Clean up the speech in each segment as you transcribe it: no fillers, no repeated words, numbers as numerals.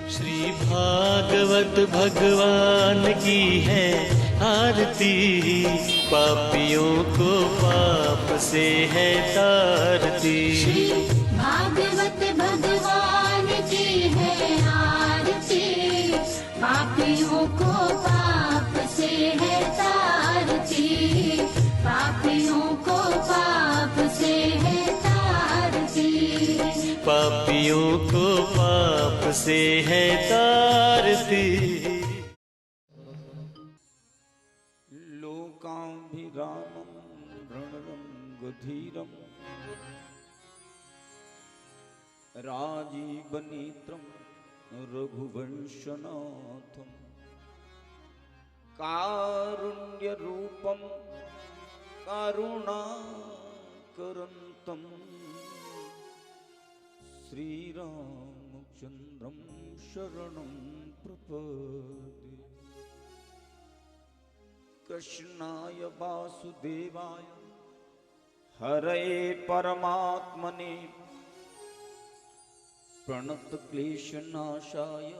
श्री भागवत भगवान की है आरती, पापियों को पाप से है तारती। श्री भागवत भगवान की है आरती, पापियों को पाप से है तारती, पापियों को पाप से है तारती, पापियों को पाप से है तारती। लोकाभिरामं रणरंगधीरं राजीवनेत्रं रघुवंशनाथं कारुण्यरूपं करुणाकरन्तं श्रीरामचन्द्रं शरणं प्रपद्ये। कृष्णाय वासुदेवाय हरये परमात्मने प्रणतक्लेशनाशाय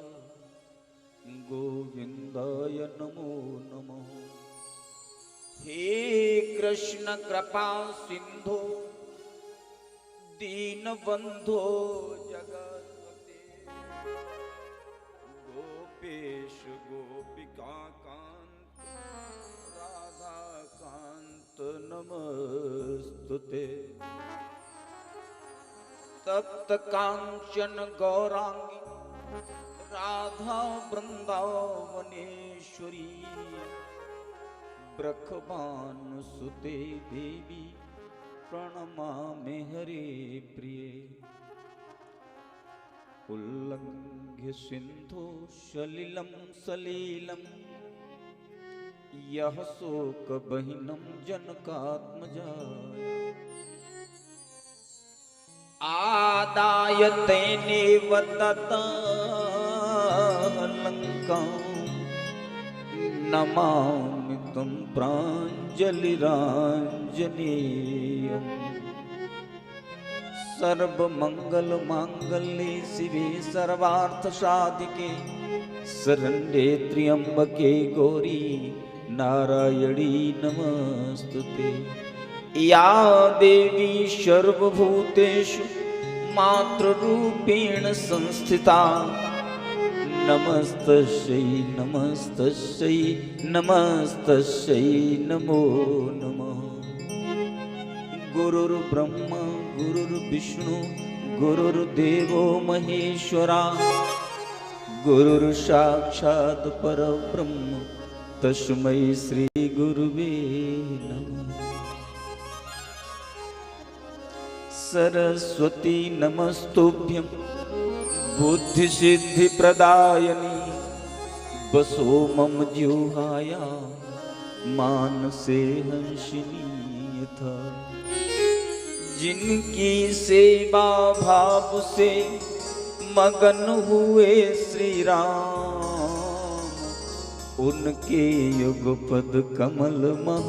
गोविन्दाय नमो नमः। हे कृष्ण कृपा सिंधो दीनबंधो जगत्पते, गोपेश गोपिका कांत राधा कांत नमस्तुते। तप्त कांचन गौरांगी राधा वृंदावनेश्वरी, ब्रखबान सुते देवी प्रणमामि हरे प्रिये। उल्लंघ्य सिंधु सलिलं सलीलं, यः शोक बहिनं जनकात्मजाय, आदाय तेनेव ततः नमामि तं प्राञ्जलिराञ्जनेयम्। सर्वमङ्गलमाङ्गल्ये शिवे सर्वार्थसाधिके, शरण्ये त्र्यम्बके गौरी नारायणी नमस्तुते। या देवी सर्वभूतेषु मातृरूपेण संस्थिता, नमस्तस्यै नमस्तस्यै नमस्तस्यै नमो नमः। गुरुर्ब्रह्मा गुरुर्विष्णु गुरुर्देवो महेश्वरा, गुरुर्साक्षात् परब्रह्म तस्मै श्री गुरुवे नमः। सरस्वती नमस्तुभ्यं बुद्धि सिद्धि प्रदायनी, बसो मम जिह्वाया मानसे हंसिनी यथा। जिनकी सेवा भाव से मगन हुए श्री राम, उनके युगपद कमल मह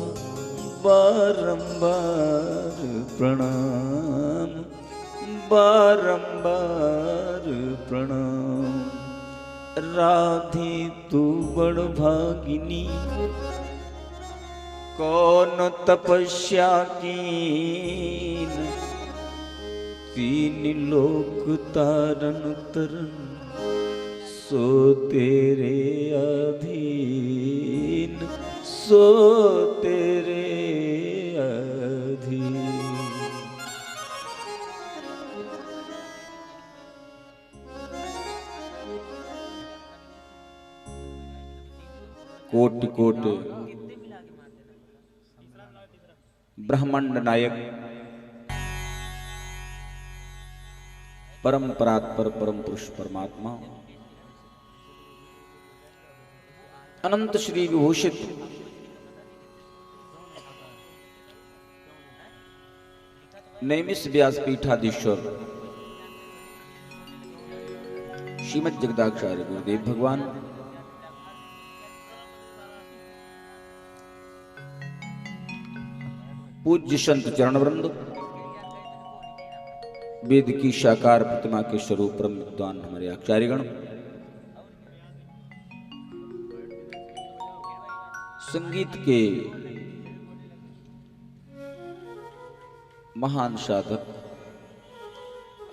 बारंबार प्रणाम, बारंबार प्रणाम। राधे तू बड़ भागिनी, कौन तपस्या कीन, तीन लोक तारन तरन सो तेरे अधीन, सो तेरे अधीन। कोटि कोटि ब्रह्मांड नायक परम परात्पर परम पुरुष परमात्मा अनंत श्री विभूषित नैमिष व्यासपीठाधीश्वर श्रीमद जगदाचार्य गुरुदेव भगवान पूज्य संत चरणवृंद, वेद की साकार प्रतिमा के स्वरूप परम विद्वान हमारे आचार्यगण, संगीत के महान साधक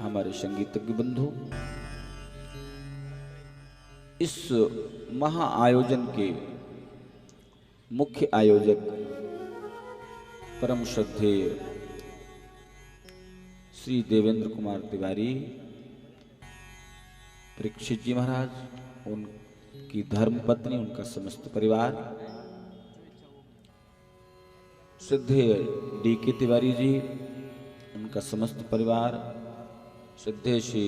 हमारे संगीतज्ञ बंधु इस महा आयोजन के मुख्य आयोजक परम श्रद्धेय श्री देवेंद्र कुमार तिवारी परीक्षित जी महाराज, उनकी धर्मपत्नी, उनका समस्त परिवार, श्रद्धेय डी.के. तिवारी जी, उनका समस्त परिवार, श्रद्धेय श्री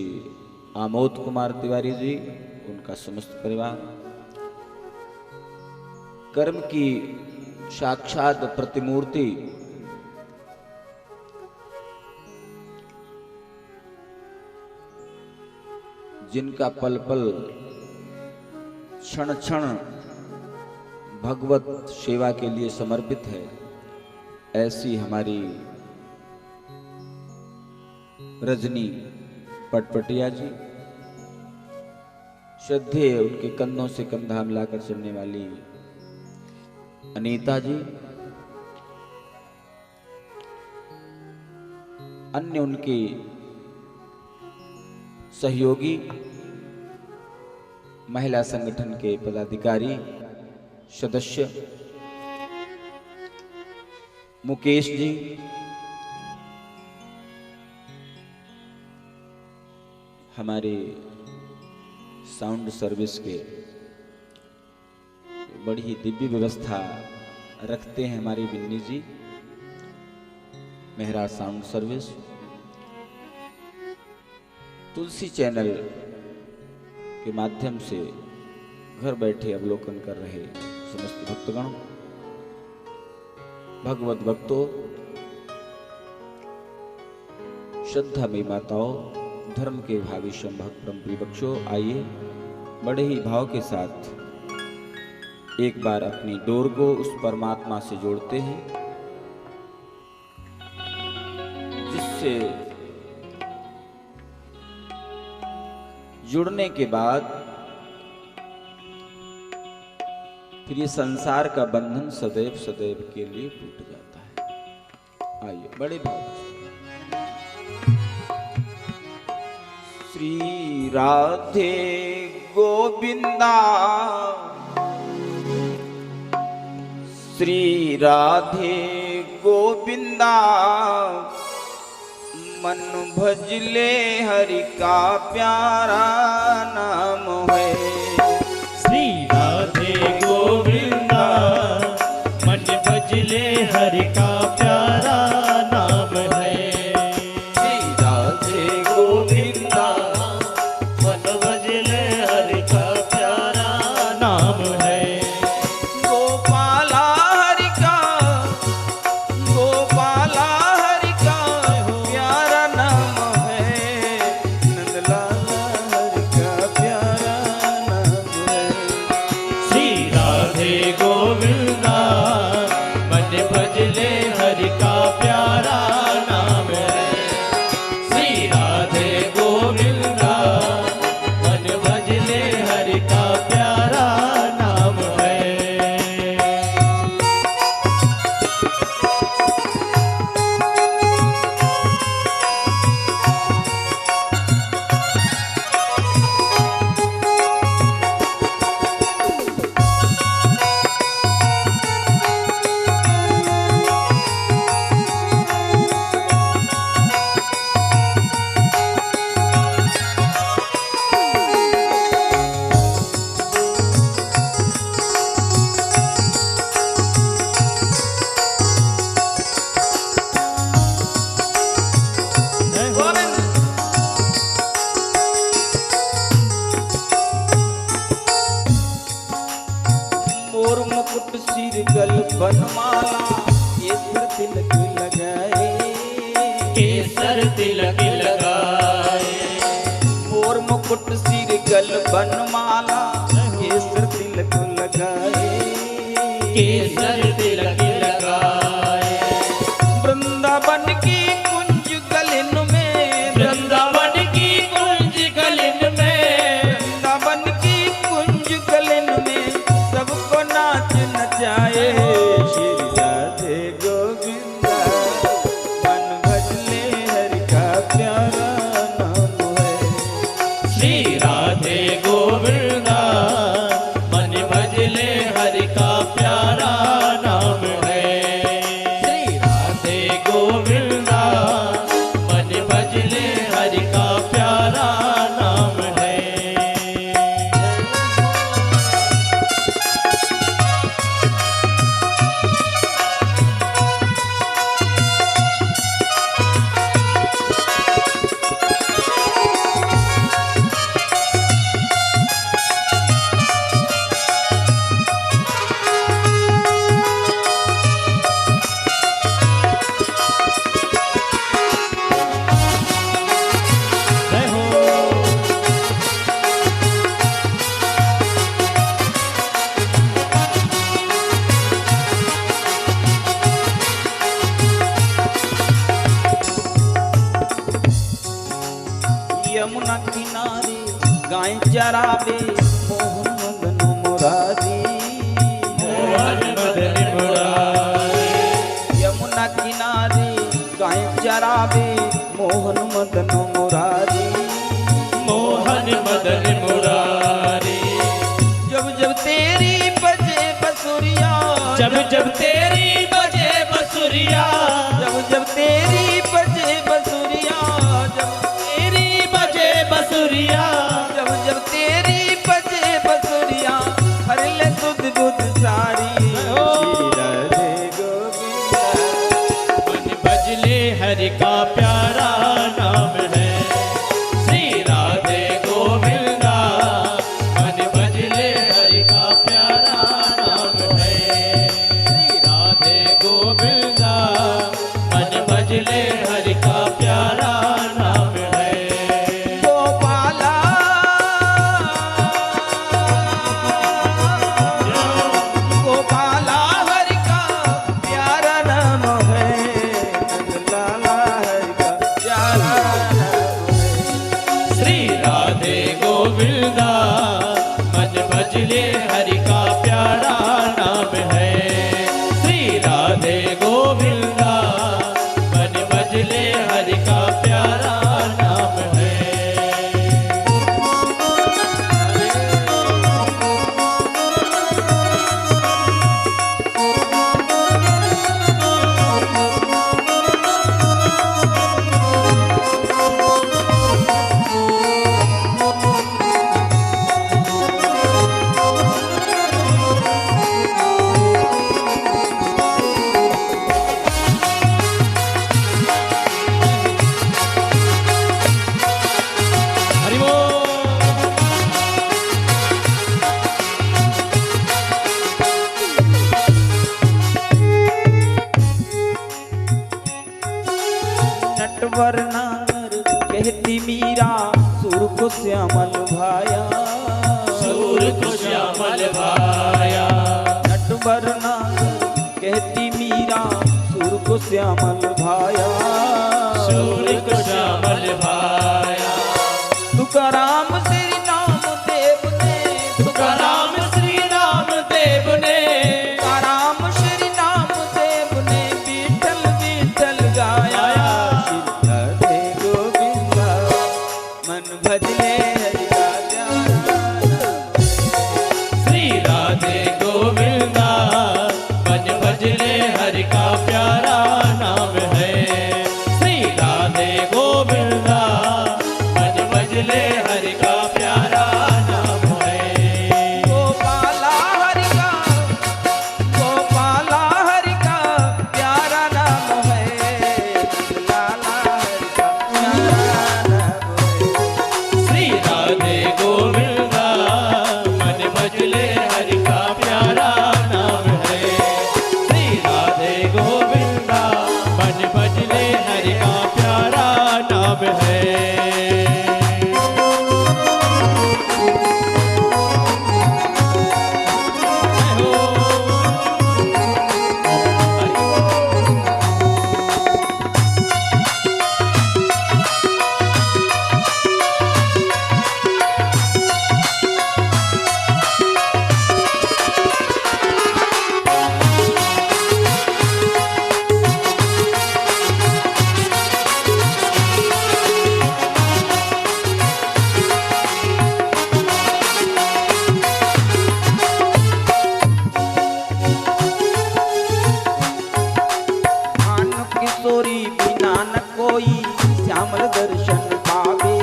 आमोद कुमार तिवारी जी, उनका समस्त परिवार, कर्म की साक्षात प्रतिमूर्ति जिनका पल पल क्षण क्षण भगवत सेवा के लिए समर्पित है, ऐसी हमारी रजनी पटपटिया जी, श्रद्धेय उनके कंधों से कंधा मिलाकर चलने वाली अनीता जी, अन्य उनके सहयोगी महिला संगठन के पदाधिकारी सदस्य मुकेश जी, हमारे साउंड सर्विस के बड़ी ही दिव्य व्यवस्था रखते हैं हमारी बिन्नी जी, मेहरा साउंड सर्विस, तुलसी चैनल के माध्यम से घर बैठे अवलोकन कर रहे समस्त भक्तगण, भगवत भक्तों, श्रद्धा में माताओं, धर्म के भावी संभक्त परम प्रिय बख्शो, आइए बड़े ही भाव के साथ एक बार अपनी डोर को उस परमात्मा से जोड़ते हैं जिससे जुड़ने के बाद फिर ये संसार का बंधन सदैव सदैव के लिए टूट जाता है। आइए बड़े भाव से। श्री राधे गोविंदा, श्री राधे गोविंदा, मन भजले हरि का प्यारा नाम है। श्री राधे गोविंदा, मन भजले हरि का प्यारा नाम है। श्री राधे गोविंदा, मन भजले हरि का प्यारा नाम है। गोपाला हरि का, गोपाला हरि का प्यारा नाम है। नंदलाला हरि का प्यारा नाम है। श्री राधे गोविंदा, मन भजले हरि का प्यारा नाम है। श्री राधे गोविंदा, मन भजले हरि का प्यारा नाम है। मोर मुकुट सिर गल बनमाला, केसर तिलक लगाए। केसर तिलक लगाए। मोर मुकुट सिर गल बनमाला, केसर तिलक लगाए। केसर तिलक लगाए। वृंदावन की कुंज गलिन में, वृंदावन की कुंज गलिन में, वृंदावन की कुंज गलिन में सबको नाच नचाए। गाय चरावे मोहन मदन मुरारी। मोहन मदन मुरारी। यमुना किनारे गाय चरावे मोहन मदन मुरारी। मोहन मदन मुरारी। जब जब तेरी बजे बसुरिया, जब जब तेरी बजे बसुरिया, जब जब तेरी बजे बसुरिया, जब तेरी बजे बसुरिया, जब जब तेरी बजे बसुरिया, हर ले सुध बुध सारी। श्री राधे गोविंदा। मन भजले हरि का प्यारा नाम है श्री राधे गोविंदा। मन भजले हरि का प्यारा नाम है श्री राधे गोविंदा। मन भजले हरि का प्यारा नाम है। गोपाला गोपाला हरि का प्यारा नाम है। नंदलाला हरि का प्यारा नाम है। श्री राधे गोविंदा। मन भजले हरि का प्यारा नाम है श्री राधे गोविंदा। मन भजले हरि का प्यारा नाम है। हरि बोल। नटवर नार कहती मीरा, सुर को श्यामल भाया। सूर को श्यामल भाया। नटवर नार कहती मीरा, सुर को श्यामल भाया। सूर को श्यामल भाया। तुकाराम श्री नाम देव ने, तुकाराम श्री राम देव ने, तुकाराम श्री नाम देव ने विठल विठल गाया। श्री राधे गोविंदा। मन भजले हरि का प्यारा। श्री राधे गोविंदा। मन भजले हरि का प्यारा नाम है श्री राधे गोविंदा। मन भजले हरि का प्यारा नाम है। गोपाला हरि का, गोपाला हरि का प्यारा नाम है। लाला हरि का प्यारा नाम है। श्री राधे गोविंदा। मन भजले हरि का प्यारा नाम है श्री राधे गोविंदा। मन भजले हरि का प्यारा नाम है। आन किशोरी बिना न कोई श्यामल दर्शन पावे।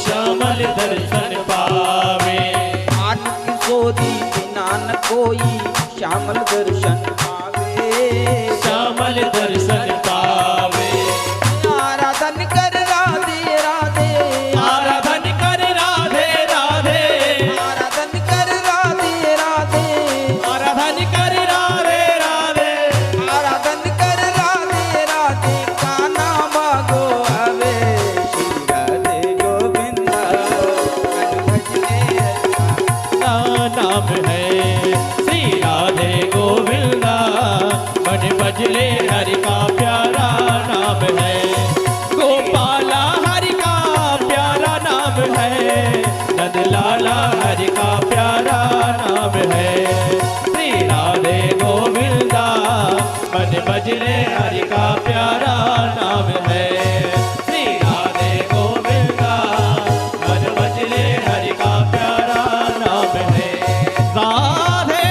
श्यामल दर्शन पावे। आन किशोरी बिना न कोई श्यामल दर्शन पावे। श्यामल दर्शन पावे। आराधन कर राधे राधे, आराधन कर राधे राधे। आराधन कर राधे राधे, आराधन कर राधे राधे। आराधन कर राधे राधे। कान्हा मागो आवे। श्री राधे गोविंदा। मन भजले हरि का नाम है श्री राधे गोविंदा। मन भजले हरि का वाला हरि का प्यारा नाम है। श्री राधे गोविंदा मन भजले हरि का प्यारा नाम है। श्री राधे गोविंदा मन भजले हरि का प्यारा नाम है। राधे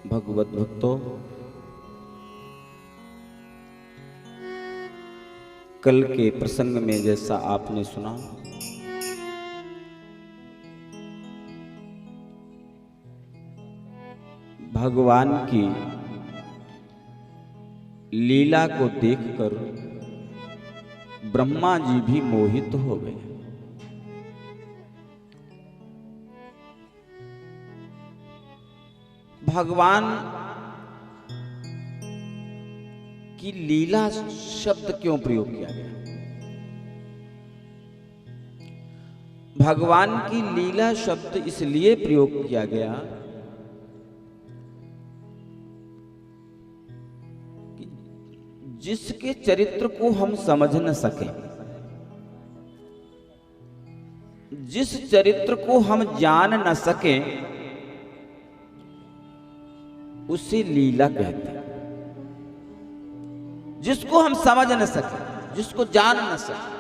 भगवत भक्तों, कल के प्रसंग में जैसा आपने सुना, भगवान की लीला को देखकर ब्रह्मा जी भी मोहित हो गए। भगवान की लीला शब्द क्यों प्रयोग किया गया? भगवान की लीला शब्द इसलिए प्रयोग किया गया कि जिसके चरित्र को हम समझ न सके, जिस चरित्र को हम जान न सके, उसे लीला कहते हैं। जिसको हम समझ न सके, जिसको जान न सके,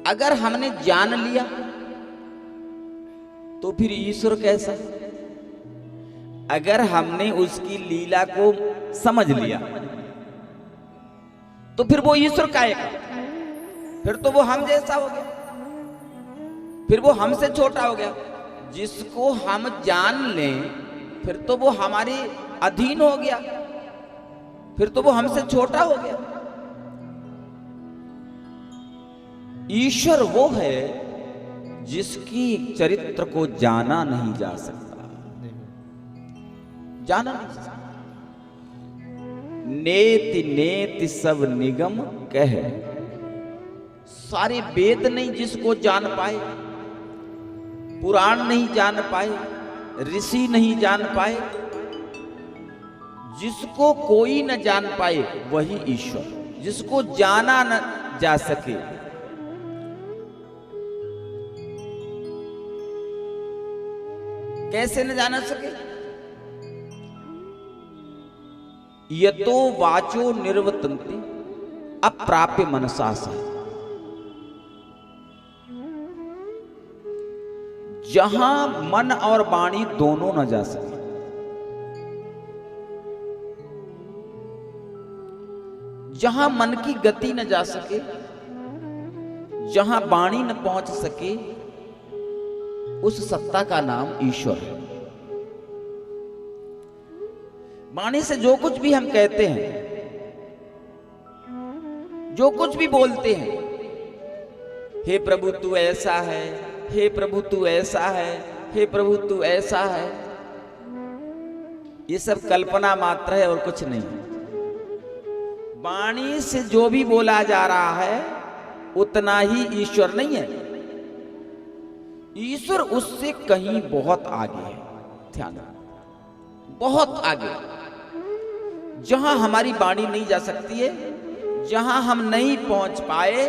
अगर हमने जान लिया तो फिर ईश्वर कैसा? अगर हमने उसकी लीला को समझ लिया तो फिर वो ईश्वर काहेगा? फिर तो वो हम जैसा हो गया, फिर वो हमसे छोटा हो गया। जिसको हम जान लें फिर तो वो हमारे अधीन हो गया, फिर तो वो हमसे छोटा हो गया। ईश्वर वो है जिसकी चरित्र को जाना नहीं जा सकता, जाना नहीं जा सकता। नेति नेति सब निगम कह, सारे वेद नहीं जिसको जान पाए, पुराण नहीं जान पाए, ऋषि नहीं जान पाए, जिसको कोई न जान पाए वही ईश्वर। जिसको जाना न जा सके, कैसे न जाना सके? यतो वाचो निर्वतन्ति अप्राप्य मनसा सा। जहां मन और वाणी दोनों न जा सके, जहां मन की गति न जा सके, जहां वाणी न पहुंच सके, उस सत्ता का नाम ईश्वर है। वाणी से जो कुछ भी हम कहते हैं, जो कुछ भी बोलते हैं, हे प्रभु तू ऐसा है, हे प्रभु तू ऐसा है, हे प्रभु तू ऐसा है, ये सब कल्पना मात्र है और कुछ नहीं। वाणी से जो भी बोला जा रहा है उतना ही ईश्वर नहीं है। ईश्वर उससे कहीं बहुत आगे है। ध्यान, बहुत आगे, जहां हमारी वाणी नहीं जा सकती है, जहां हम नहीं पहुंच पाए,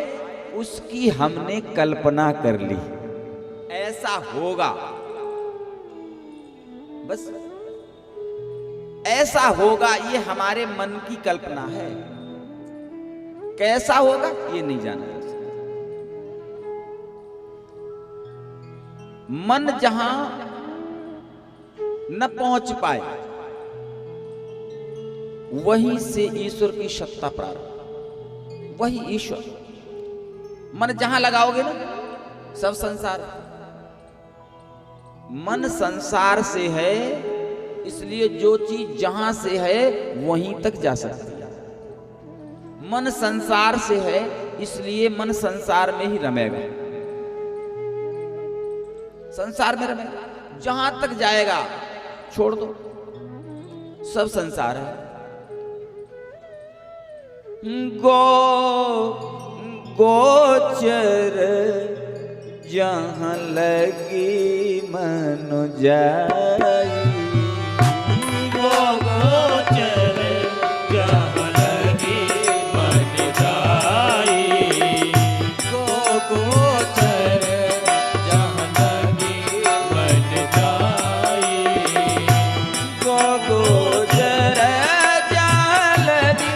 उसकी हमने कल्पना कर ली, ऐसा होगा, बस ऐसा होगा, ये हमारे मन की कल्पना है। कैसा होगा ये नहीं जाना जा सकता। मन जहां न पहुंच पाए वहीं से ईश्वर की सत्ता प्रारंभ, वही ईश्वर। मन जहां लगाओगे ना सब संसार। मन संसार से है, इसलिए जो चीज जहां से है वहीं तक जा सकती है। मन संसार से है, इसलिए मन संसार में ही रमेगा, संसार में रमेगा। जहां तक जाएगा छोड़ दो, सब संसार है। गोचर जहां लगी मनु जाई, गोचर जहां लगी मन जाई, गोचर जहां लगी मन जाई, गोचर जहां लगी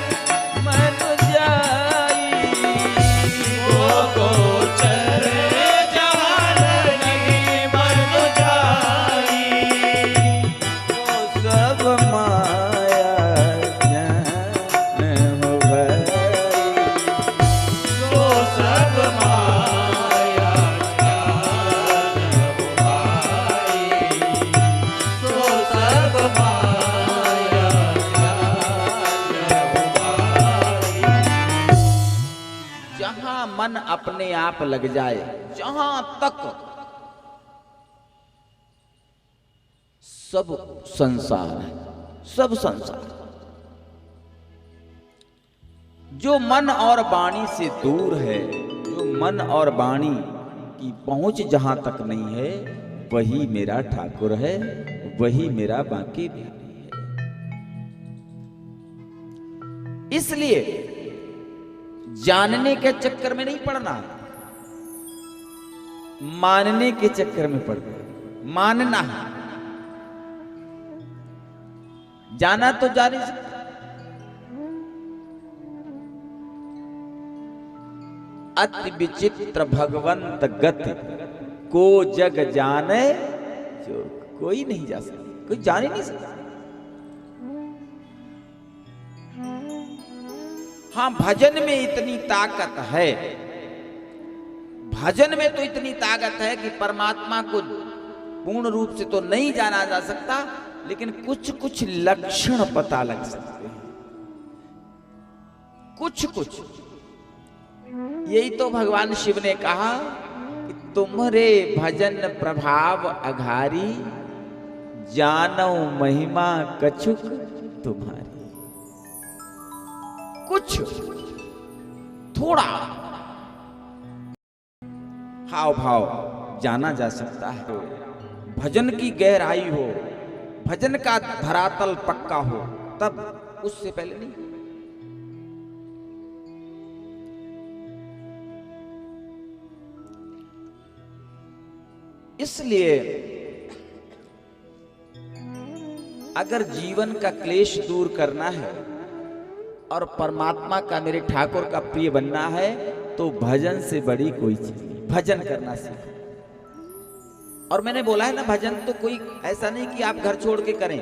मनु जाई, गोचर जहां लगी मन जाई, सब माया ज्ञान हो भई, तो सब माया ज्ञान हो भाई, तो सब माया ज्ञान हो भाई। जहां मन अपने आप लग जाए, जहां तक सब संसार है, सब संसार। जो मन और वाणी से दूर है, जो मन और वाणी की पहुंच जहां तक नहीं है, वही मेरा ठाकुर है, वही मेरा बांके बिहारी है। इसलिए जानने के चक्कर में नहीं पड़ना, मानने के चक्कर में पड़ना। मानना है, जाना तो जा नहीं सकता। अति विचित्र भगवंत गति को जग जाने, जो कोई नहीं जा सकता, कोई जान ही नहीं सकता। हाँ, भजन में इतनी ताकत है, भजन में तो इतनी ताकत है कि परमात्मा को पूर्ण रूप से तो नहीं जाना जा सकता, लेकिन कुछ कुछ लक्षण पता लग सकते हैं, कुछ कुछ। यही तो भगवान शिव ने कहा कि तुम्हारे भजन प्रभाव अघारी, जानो महिमा कछुक तुम्हारी। कुछ थोड़ा हाव भाव जाना जा सकता है। भजन की गहराई हो, भजन का धरातल पक्का हो, तब, उससे पहले नहीं। इसलिए अगर जीवन का क्लेश दूर करना है और परमात्मा का, मेरे ठाकुर का प्रिय बनना है, तो भजन से बड़ी कोई चीज नहीं। भजन करना सीखो। और मैंने बोला है ना, भजन तो कोई ऐसा नहीं कि आप घर छोड़ के करें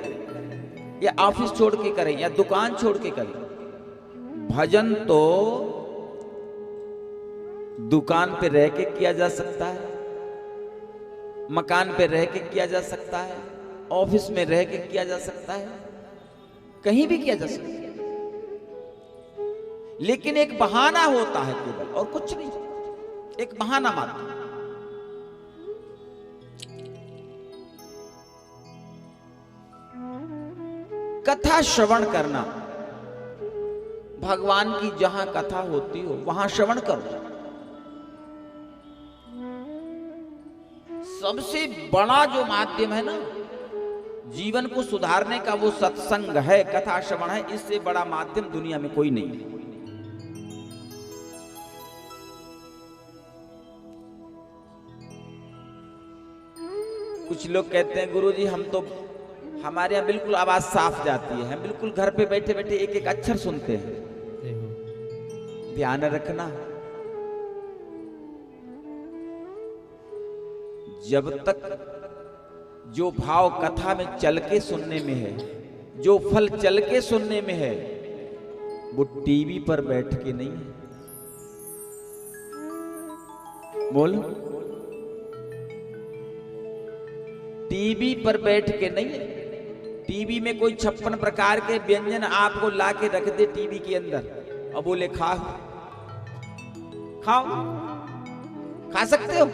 या ऑफिस छोड़ के करें या दुकान छोड़ के करें। भजन तो दुकान पे रह के किया जा सकता है, मकान पे रह के किया जा सकता है, ऑफिस में रह के किया जा सकता है, कहीं भी किया जा सकता है। लेकिन एक बहाना होता है केवल, और कुछ नहीं, एक बहाना मात्र। कथा श्रवण करना, भगवान की जहां कथा होती हो वहां श्रवण करो। सबसे बड़ा जो माध्यम है ना जीवन को सुधारने का, वो सत्संग है, कथा श्रवण है। इससे बड़ा माध्यम दुनिया में कोई नहीं है। कुछ लोग कहते हैं गुरुजी हम तो, हमारे यहाँ बिल्कुल आवाज साफ जाती है, हम बिल्कुल घर पे बैठे बैठे एक एक अक्षर सुनते हैं। ध्यान रखना, जब तक जो भाव कथा में चल के सुनने में है, जो फल चल के सुनने में है, वो टीवी पर बैठ के नहीं है। बोलो, टीवी पर बैठ के नहीं है। टीवी में कोई 56 प्रकार के व्यंजन आपको ला के रख दे टीवी के अंदर और बोले खाओ, खाओ, खा सकते हो।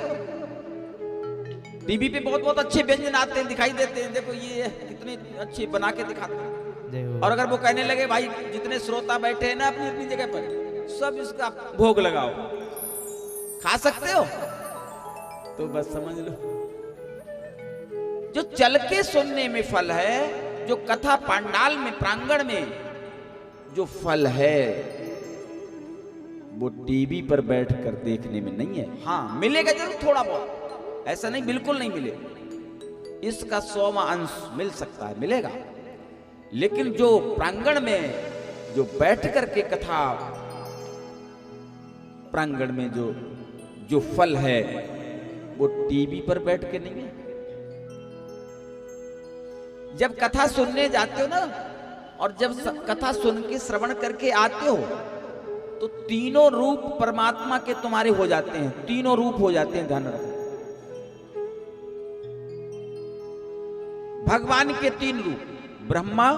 टीवी पे बहुत बहुत अच्छे व्यंजन आते हैं, दिखाई देते हैं, देखो ये कितने अच्छे बना के दिखाते हैं। और अगर वो कहने लगे भाई जितने श्रोता बैठे हैं ना अपनी अपनी जगह पर, सब इसका भोग लगाओ, खा सकते हो, तो बस समझ लो जो चल के सुनने में फल है, जो कथा पांडाल में प्रांगण में जो फल है, वो टीवी पर बैठकर देखने में नहीं है। हाँ मिलेगा जरूर थोड़ा बहुत, ऐसा नहीं बिल्कुल नहीं मिले, इसका 100वां अंश मिल सकता है, मिलेगा। लेकिन जो प्रांगण में जो बैठ करके कथा प्रांगण में जो फल है, वो टीवी पर बैठ के नहीं है। जब कथा सुनने जाते हो ना, और जब कथा सुन के श्रवण करके आते हो, तो तीनों रूप परमात्मा के तुम्हारे हो जाते हैं, तीनों रूप हो जाते हैं। ध्यान रखो, भगवान के 3 रूप, ब्रह्मा,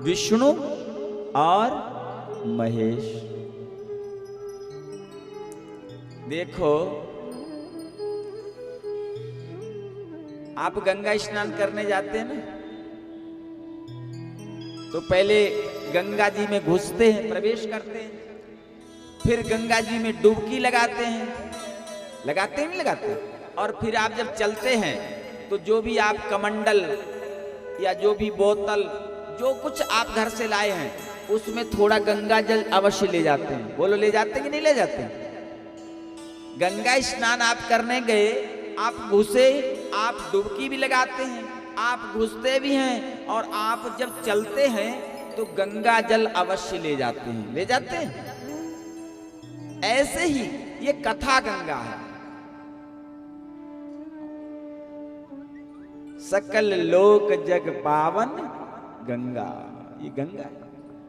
विष्णु और महेश। देखो आप गंगा स्नान करने जाते हैं ना, तो पहले गंगा जी में घुसते हैं, प्रवेश करते हैं, फिर गंगा जी में डुबकी लगाते हैं, लगाते हैं नहीं लगाते, और फिर आप जब चलते हैं तो जो भी आप कमंडल या जो भी बोतल जो कुछ आप घर से लाए हैं, उसमें थोड़ा गंगा जल अवश्य ले जाते हैं। बोलो ले जाते हैं कि नहीं ले जाते हैं? गंगा स्नान आप करने गए, आप घुसे, आप डुबकी भी लगाते हैं, आप घुसते भी हैं, और आप जब चलते हैं तो गंगा जल अवश्य ले जाते हैं, ले जाते हैं। ऐसे ही ये कथा गंगा है। सकल लोक जग पावन गंगा, ये गंगा है,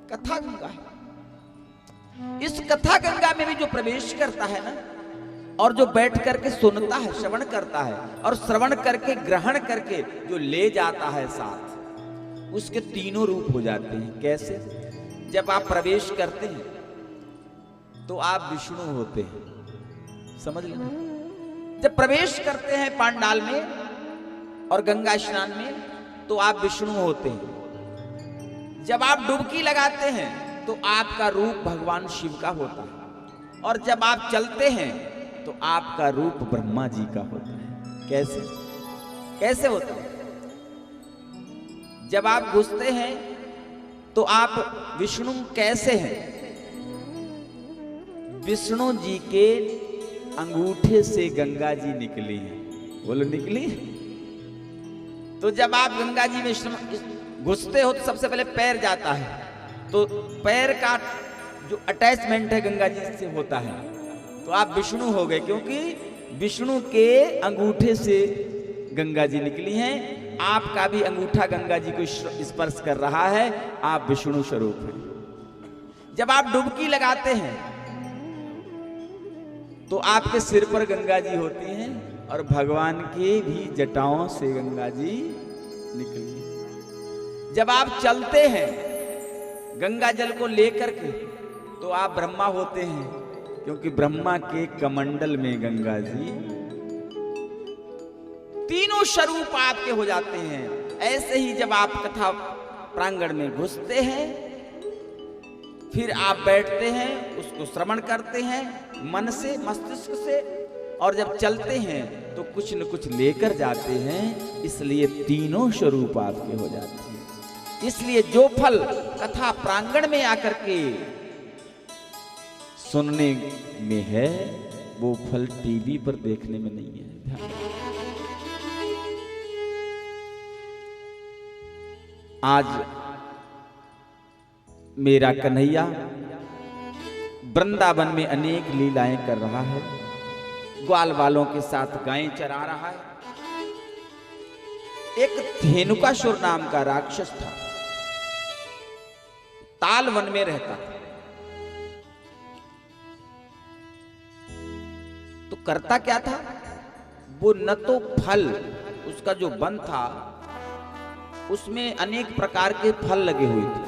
कथा गंगा है। इस कथा गंगा में भी जो प्रवेश करता है ना, और जो बैठ करके सुनता है, श्रवण करता है, और श्रवण करके ग्रहण करके जो ले जाता है साथ, उसके तीनों रूप हो जाते हैं। कैसे? जब आप प्रवेश करते हैं तो आप विष्णु होते हैं, समझ लेना। जब प्रवेश करते हैं पांडाल में और गंगा स्नान में, तो आप विष्णु होते हैं। जब आप डुबकी लगाते हैं तो आपका रूप भगवान शिव का होता है, और जब आप चलते हैं तो आपका रूप ब्रह्मा जी का होता है। कैसे कैसे होता है? जब आप घुसते हैं तो आप विष्णु कैसे हैं? विष्णु जी के अंगूठे से गंगा जी निकली हैं। बोलो निकली। तो जब आप गंगा जी में घुसते हो तो सबसे पहले पैर जाता है, तो पैर का जो अटैचमेंट है गंगा जी से होता है, तो आप विष्णु हो गए, क्योंकि विष्णु के अंगूठे से गंगा जी निकली हैं। आपका भी अंगूठा गंगा जी को स्पर्श कर रहा है, आप विष्णु स्वरूप हैं। जब आप डुबकी लगाते हैं तो आपके सिर पर गंगा जी होती हैं, और भगवान के भी जटाओं से गंगा जी निकली। जब आप चलते हैं गंगा जल को लेकर के, तो आप ब्रह्मा होते हैं, क्योंकि ब्रह्मा के कमंडल में गंगा जी, तीनों स्वरूप आपके हो जाते हैं। ऐसे ही जब आप कथा प्रांगण में घुसते हैं, फिर आप बैठते हैं, उसको श्रवण करते हैं मन से, मस्तिष्क से, और जब चलते हैं तो कुछ न कुछ लेकर जाते हैं, इसलिए तीनों स्वरूप आपके हो जाते हैं। इसलिए जो फल कथा प्रांगण में आकर के सुनने में है, वो फल टीवी पर देखने में नहीं है। आज मेरा कन्हैया वृंदावन में अनेक लीलाएं कर रहा है, ग्वाल वालों के साथ गायें चरा रहा है। एक धेनुकासुर नाम का राक्षस था, ताल वन में रहता था। तो करता क्या था, वो न तो फल, उसका जो वन था उसमें अनेक प्रकार के फल लगे हुए थे,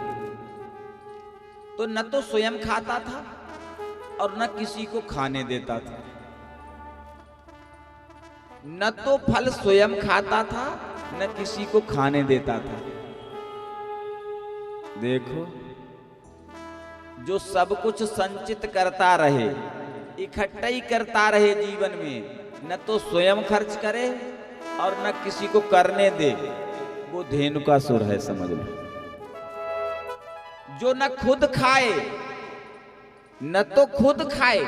तो न तो स्वयं खाता था और न किसी को खाने देता था। न तो फल स्वयं खाता था न किसी को खाने देता था। देखो, जो सब कुछ संचित करता रहे, इकट्ठा ही करता रहे जीवन में, न तो स्वयं खर्च करे और न किसी को करने दे, वो धेनुकासुर है, समझ लो। जो न खुद खाए, न तो खुद खाए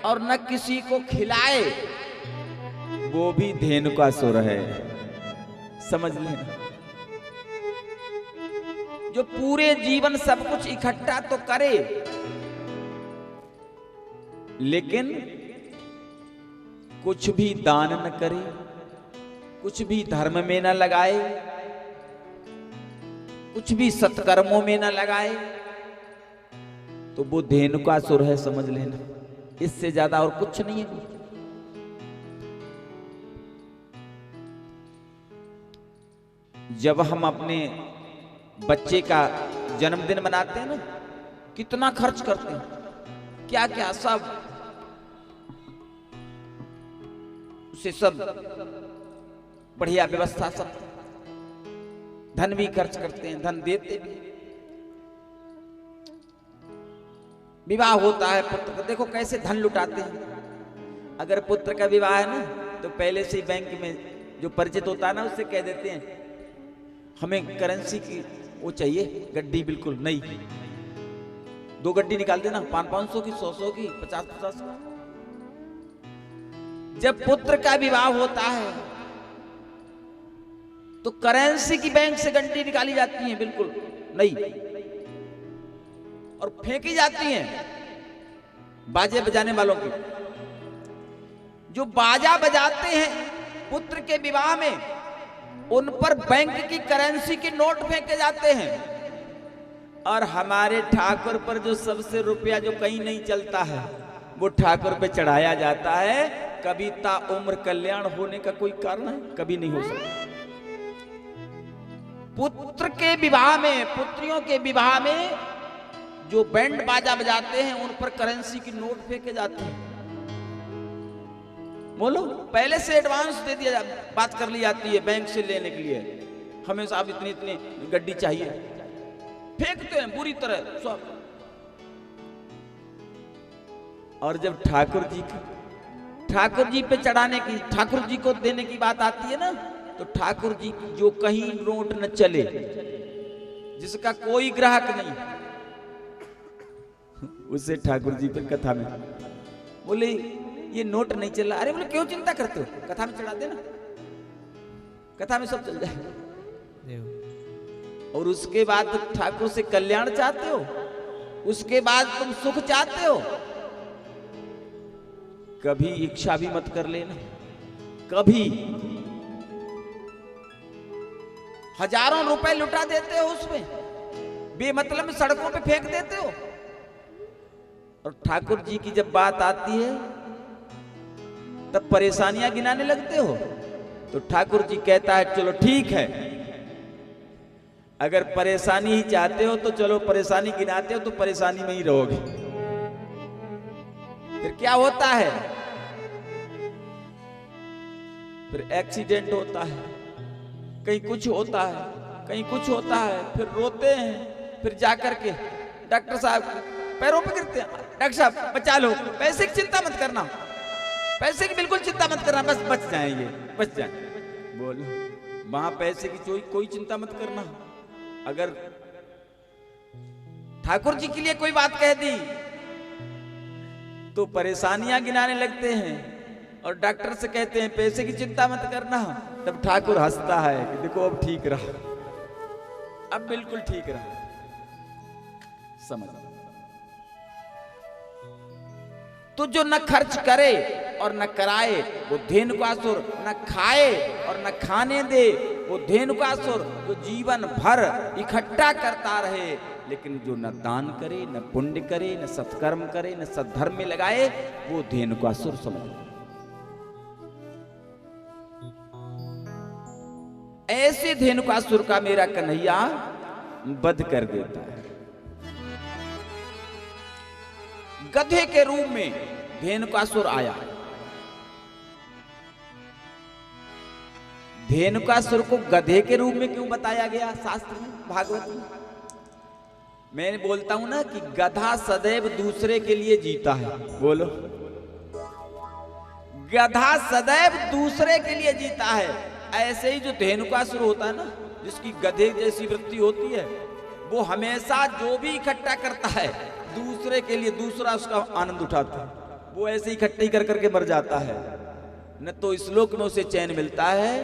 और न किसी को खिलाए, वो भी धेनुकासुर है, समझ लेना। जो पूरे जीवन सब कुछ इकट्ठा तो करे लेकिन कुछ भी दान न करे, कुछ भी धर्म में न लगाए, कुछ भी सत्कर्मों में न लगाए, तो वो धेनुकासुर है, समझ लेना। इससे ज्यादा और कुछ नहीं है। जब हम अपने बच्चे का जन्मदिन मनाते हैं ना, कितना खर्च करते हैं, क्या क्या सब, उसे सब बढ़िया व्यवस्था, सब धन भी खर्च करते हैं, धन देते भी। विवाह होता है पुत्र का, देखो कैसे धन लुटाते हैं। अगर पुत्र का विवाह है ना, तो पहले से ही बैंक में जो परिचित होता है ना, उससे कह देते हैं हमें करेंसी की वो चाहिए, गड्डी बिल्कुल नई, 2 गड्डी निकाल देना, 500 की, 100 की, 50 की। जब पुत्र का विवाह होता है तो करेंसी की बैंक से गड्डी निकाली जाती है, बिल्कुल नई, और फेंकी जाती हैं बाजे बजाने वालों की। जो बाजा बजाते हैं पुत्र के विवाह में, उन पर बैंक की करेंसी के नोट फेंके जाते हैं। और हमारे ठाकुर पर जो सबसे रुपया जो कहीं नहीं चलता है, वो ठाकुर पे चढ़ाया जाता है। कभी ता उम्र कल्याण होने का कोई कारण है? कभी नहीं हो सकता। पुत्र के विवाह में, पुत्रियों के विवाह में जो बैंड बाजा बजाते हैं, उन पर करेंसी की नोट फेंके जाते हैं। बोलो, पहले से एडवांस दे दिया, बात कर ली जाती है बैंक से लेने के लिए, हमें साहब इतनी इतनी गड्डी चाहिए, फेंकते हैं बुरी तरह सब। और जब ठाकुर जी पे चढ़ाने की, ठाकुर जी को देने की बात आती है ना, तो ठाकुर जी जो कहीं नोट न चले, जिसका कोई ग्राहक नहीं, उसे ठाकुर जी पे कथा में बोले ये नोट नहीं चला। अरे बोले क्यों चिंता करते हो, कथा में चढ़ा देना, कथा में सब चल जाए। और उसके बाद ठाकुर से कल्याण चाहते हो, उसके बाद तुम सुख चाहते हो, कभी इच्छा भी मत कर लेना। कभी हजारों रुपए लुटा देते हो उसमें, बेमतलब सड़कों पे फेंक देते हो। और ठाकुर जी की जब बात आती है तब परेशानियां गिनाने लगते हो। तो ठाकुर जी कहता है चलो ठीक है, अगर परेशानी ही चाहते हो तो चलो परेशानी गिनाते हो तो परेशानी में ही रहोगे। फिर क्या होता है, फिर एक्सीडेंट होता है, कहीं कुछ होता है, कहीं कुछ होता है, फिर रोते हैं, फिर जाकर के डॉक्टर साहब पैरों पे गिरते हैं, डॉक्टर साहब बचा लो, पैसे की चिंता मत करना, पैसे की बिल्कुल चिंता मत करना, बस बच जाएंगे, बच जाए। बोलो, वहां पैसे की कोई चिंता मत करना। अगर ठाकुर जी के लिए कोई बात कह दी तो परेशानियां गिनाने लगते हैं, और डॉक्टर से कहते हैं पैसे की चिंता मत करना, तब ठाकुर हंसता है कि देखो अब ठीक रहा, अब बिल्कुल ठीक रहा। समझ तो जो न खर्च करे और न कराए वो धेनुकासुर, न खाए और न खाने दे वो धेनुकासुर, जो जीवन भर इकट्ठा करता रहे लेकिन जो न दान करे, न पुण्य करे, न सत्कर्म करे, न सद्धर्म में लगाए, वो धेनुकासुर समझ। ऐसे धेनुकासुर का मेरा कन्हैया वध कर देता है। गधे के रूप में धेनुकासुर आया। धेनुकासुर को गधे के रूप में क्यों बताया गया शास्त्र में, भागवत में? मैं बोलता हूं ना कि गधा सदैव दूसरे के लिए जीता है। बोलो, गधा सदैव दूसरे के लिए जीता है। ऐसे ही जो धेनुकासुर होता है ना, जिसकी गधे जैसी वृत्ति होती है, वो हमेशा जो भी इकट्ठा करता है दूसरे के लिए, दूसरा उसका आनंद उठाता है। वो ऐसे ही इकट्ठी कर करके मर जाता है। न तो इस लोक में उसे चैन मिलता है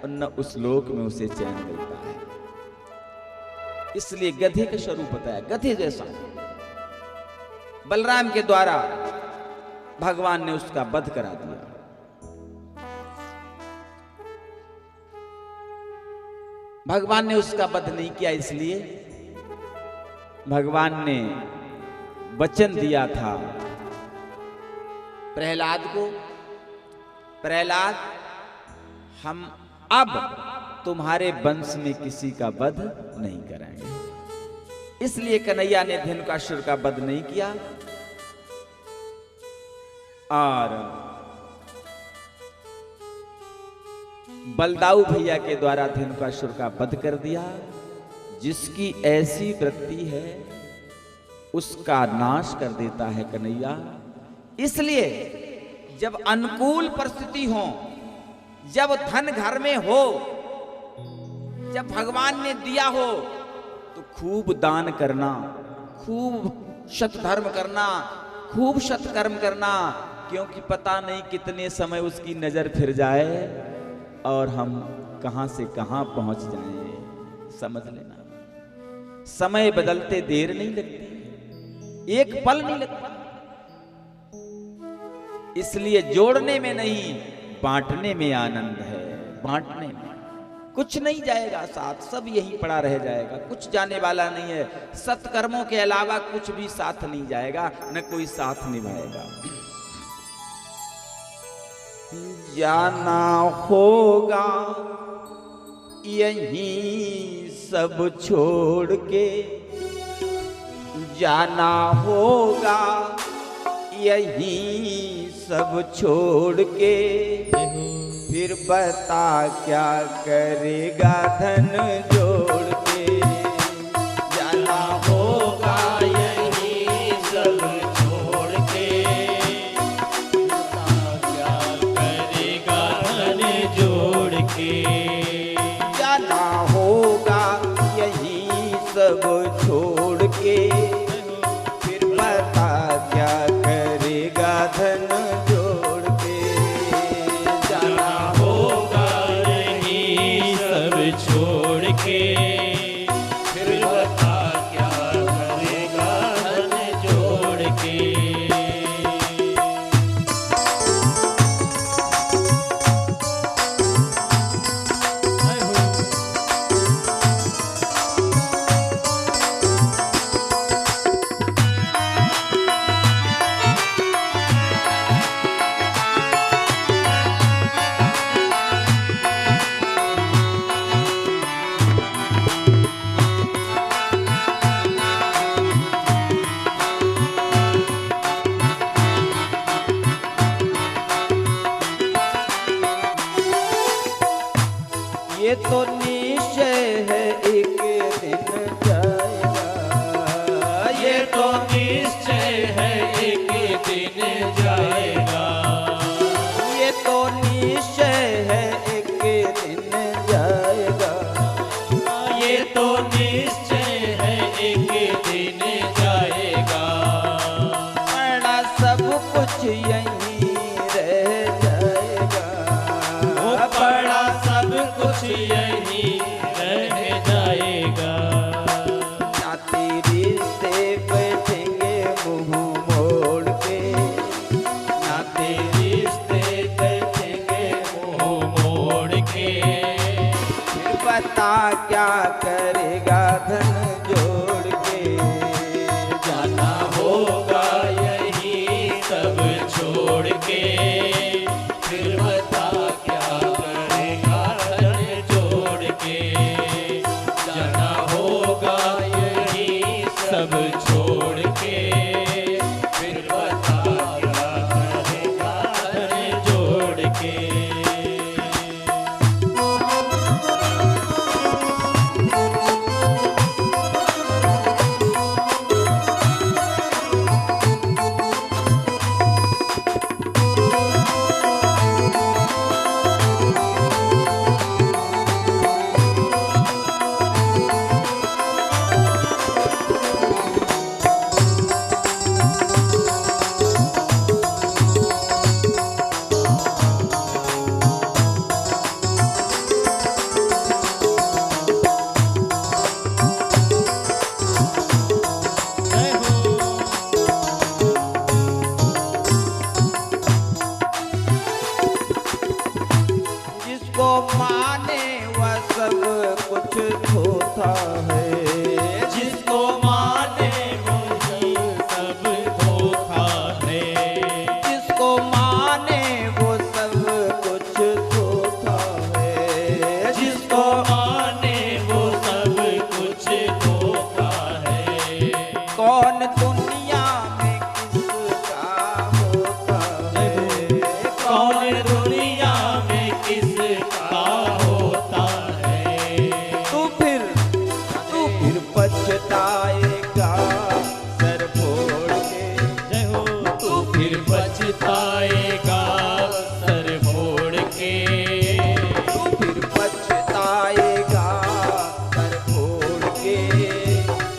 और न उस लोक में उसे चैन मिलता है। इसलिए गधे का स्वरूप बताया, गधे जैसा। बलराम के द्वारा भगवान ने उसका वध करा दिया। भगवान ने उसका वध नहीं किया, इसलिए भगवान ने वचन दिया था प्रहलाद को, प्रहलाद हम अब तुम्हारे वंश में किसी का वध नहीं करेंगे। इसलिए कन्हैया ने धेनुकासुर का वध नहीं किया और बलदाऊ भैया के द्वारा धेनुकासुर का वध कर दिया। जिसकी ऐसी वृत्ति है उसका नाश कर देता है कन्हैया। इसलिए जब अनुकूल परिस्थिति हो, जब धन घर में हो, जब भगवान ने दिया हो, तो खूब दान करना, खूब सत्धर्म करना, खूब सत्कर्म करना, क्योंकि पता नहीं कितने समय उसकी नजर फिर जाए और हम कहां से कहां पहुंच जाएं। समझ लेना, समय बदलते देर नहीं लगती, एक पल नहीं लगता। इसलिए जोड़ने में नहीं, बांटने में आनंद है। बांटने में कुछ नहीं जाएगा साथ, सब यहीं पड़ा रह जाएगा, कुछ जाने वाला नहीं है। सत्कर्मों के अलावा कुछ भी साथ नहीं जाएगा, न कोई साथ निभाएगा। जाना होगा यहीं सब छोड़ के, जाना होगा यहीं सब छोड़ के, फिर बता क्या करेगा धन जोड़ के। जाना होगा यहीं सब छोड़ के, बता क्या करेगा धन जोड़ के। जाना होगा यहीं सब छोड़ के, फिर बता क्या करेगा धन जोड़ के। जाना होगा यहीं सब छोड़ के, फिर बता क्या करेगा धन जोड़ के। ये तो निश्चय है एक दिन जाएगा, ये तो निश्चय है एक दिन जाएगा। ये तो निश्चय है एक दिन जाएगा। ये तो निश्चय है एक दिन जाएगा। पड़ा सब कुछ यहीं रह जाएगा। वो पड़ा सब कुछ यहीं रह जाएगा। बता क्या करेगा धन जोड़ के। जाना होगा यही सब छोड़ के, फिर बता क्या करेगा धन जोड़ के। जाना होगा यही सब छोड़ के, फिर बता क्या करेगा धन जोड़ के। जिसको माने वह सब कुछ होता है। जिसको माने वही सब धोखा है। जिसको माने वो सब कुछ होता है। जिसको माने वो सब कुछ धोखा है। कौन दुनिया में किसका होता है। कौन दुनिया में किसका होता है। तू फिर पछताएगा सर फोड़ के। जय हो। तू फिर पछताएगा सर फोड़ के। तू फिर पछताएगा सर फोड़ के।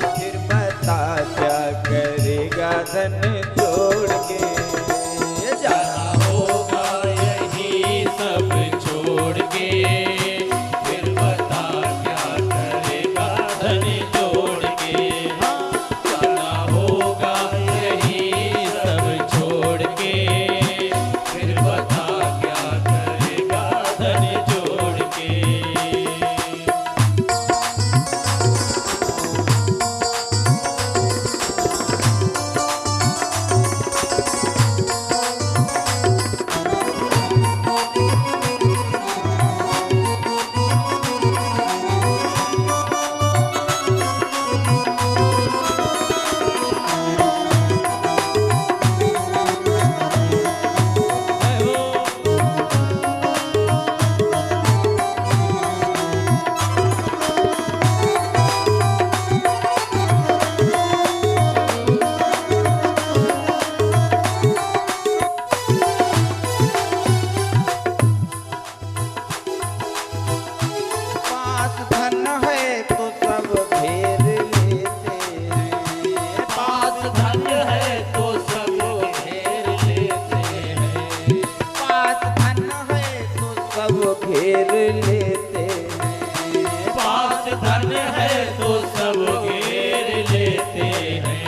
फिर बता क्या करेगा धन जोड़ के। जाना होगा यही सब छोड़ के, फिर बता क्या करेगा धन जोड़ के। हाँ, जाना होगा यही सब छोड़ के, फिर बता क्या करेगा धन जोड़ के। पास धन है तो सब घेर लेते हैं। पास धन है तो सब घेर लेते हैं। पास धन है तो सब घेर लेते हैं। पास धन है तो सब घेर लेते हैं।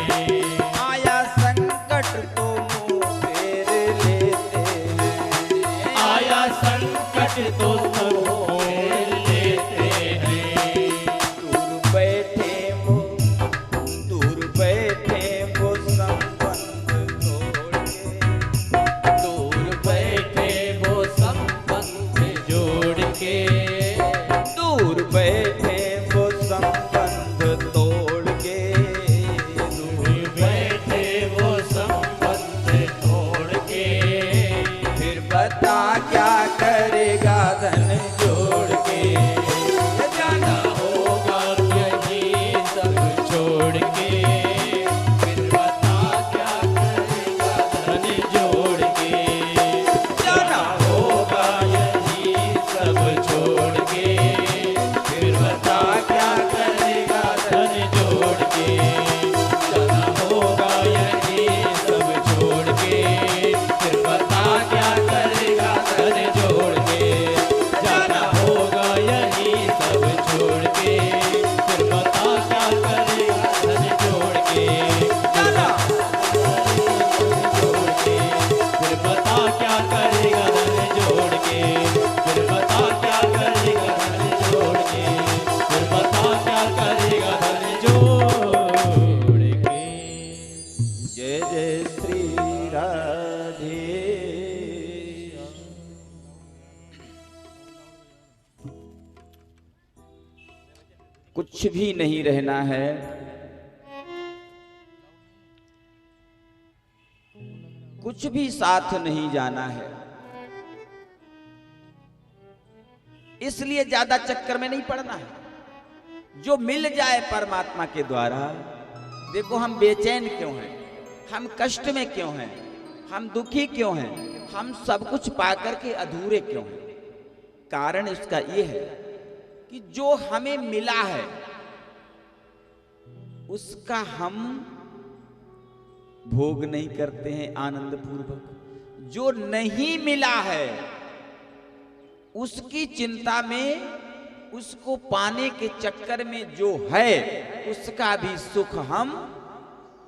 आया संकट तो मुंह फेर लेते हैं। आया संकट तो सब घेर लेते हैं। दूर बैठे वो संबंध तोड़ के। दूर बैठे वो संबंध जोड़ के। दूर बैठे वो संबंध तोड़ के। दूर बैठे वो संबंध तोड़ के। फिर बता क्या करेगा धन जोड़ के। जाना होगा यही सब छोड़ के, फिर बता क्या करेगा धन जोड़ के। जाना होगा यही सब छोड़ के, फिर बता क्या करेगा धन जोड़ के। जाना होगा यही सब छोड़ के, फिर बता क्या करेगा धन जोड़ के। कुछ भी नहीं रहना है, कुछ भी साथ नहीं जाना है। इसलिए ज्यादा चक्कर में नहीं पड़ना है। जो मिल जाए परमात्मा के द्वारा। देखो हम बेचैन क्यों हैं, हम कष्ट में क्यों हैं, हम दुखी क्यों हैं, हम सब कुछ पाकर के अधूरे क्यों हैं? कारण इसका यह है कि जो हमें मिला है उसका हम भोग नहीं करते हैं आनंद पूर्वक। जो नहीं मिला है उसकी चिंता में, उसको पाने के चक्कर में जो है उसका भी सुख हम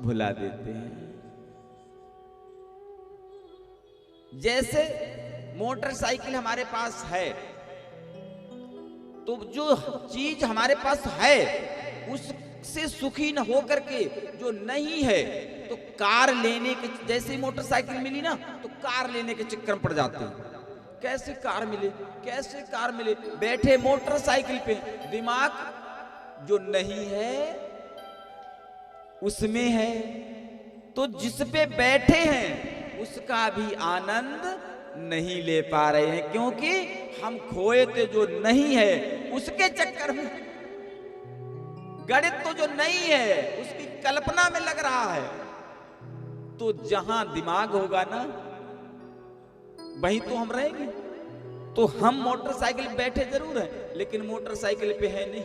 भुला देते हैं। जैसे मोटरसाइकिल हमारे पास है तो जो चीज हमारे पास है उससे सुखी न हो करके जो नहीं है तो कार लेने के, जैसे ही मोटरसाइकिल मिली ना तो कार लेने के चक्कर में पड़ जाते हैं। कैसे कार मिले, कैसे कार मिले, बैठे मोटरसाइकिल पे, दिमाग जो नहीं है उसमें है। तो जिस पे बैठे हैं उसका भी आनंद नहीं ले पा रहे हैं, क्योंकि हम खोए थे जो नहीं है उसके चक्कर में। गणित तो जो नहीं है उसकी कल्पना में लग रहा है। तो जहां दिमाग होगा ना वहीं तो हम रहेंगे। तो हम मोटरसाइकिल बैठे जरूर हैं लेकिन मोटरसाइकिल पे है नहीं,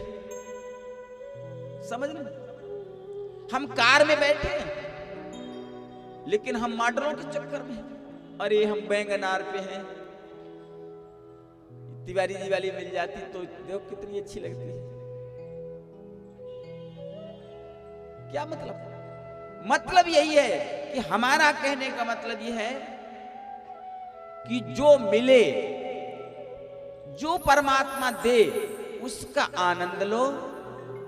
समझ रहे? हम कार में बैठे हैं लेकिन हम मॉडलों के चक्कर में, अरे हम बैंगनार पे हैं, तिवारी जी वाली मिल जाती तो देखो कितनी अच्छी लगती है। क्या मतलब? मतलब यही है कि हमारा कहने का मतलब यह है कि जो मिले, जो परमात्मा दे उसका आनंद लो,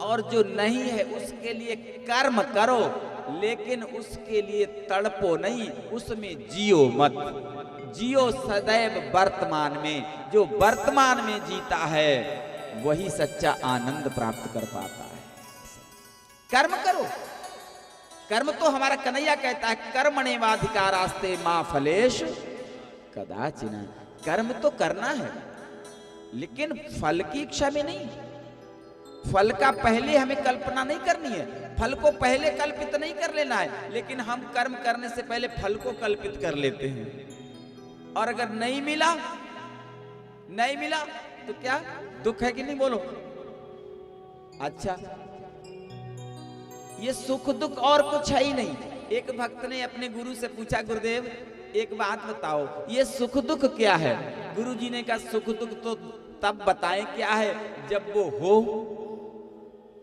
और जो नहीं है उसके लिए कर्म करो, लेकिन उसके लिए तड़पो नहीं, उसमें जियो मत। जियो सदैव वर्तमान में। जो वर्तमान में जीता है वही सच्चा आनंद प्राप्त कर पाता है। कर्म करो। कर्म तो हमारा कन्हैया कहता है कर्मणेवाधिकारास्ते मां फलेषु कदाचिन। कर्म तो करना है लेकिन फल की इच्छा में नहीं। फल का पहले हमें कल्पना नहीं करनी है, फल को पहले कल्पित नहीं कर लेना है, लेकिन हम कर्म करने से पहले फल को कल्पित कर लेते हैं। और अगर नहीं मिला, नहीं मिला तो क्या दुख है कि नहीं? बोलो। अच्छा, ये सुख दुख और कुछ है ही नहीं। एक भक्त ने अपने गुरु से पूछा, गुरुदेव एक बात बताओ, ये सुख दुख क्या है? गुरु जी ने कहा सुख दुख तो तब बताएं क्या है जब वो हो।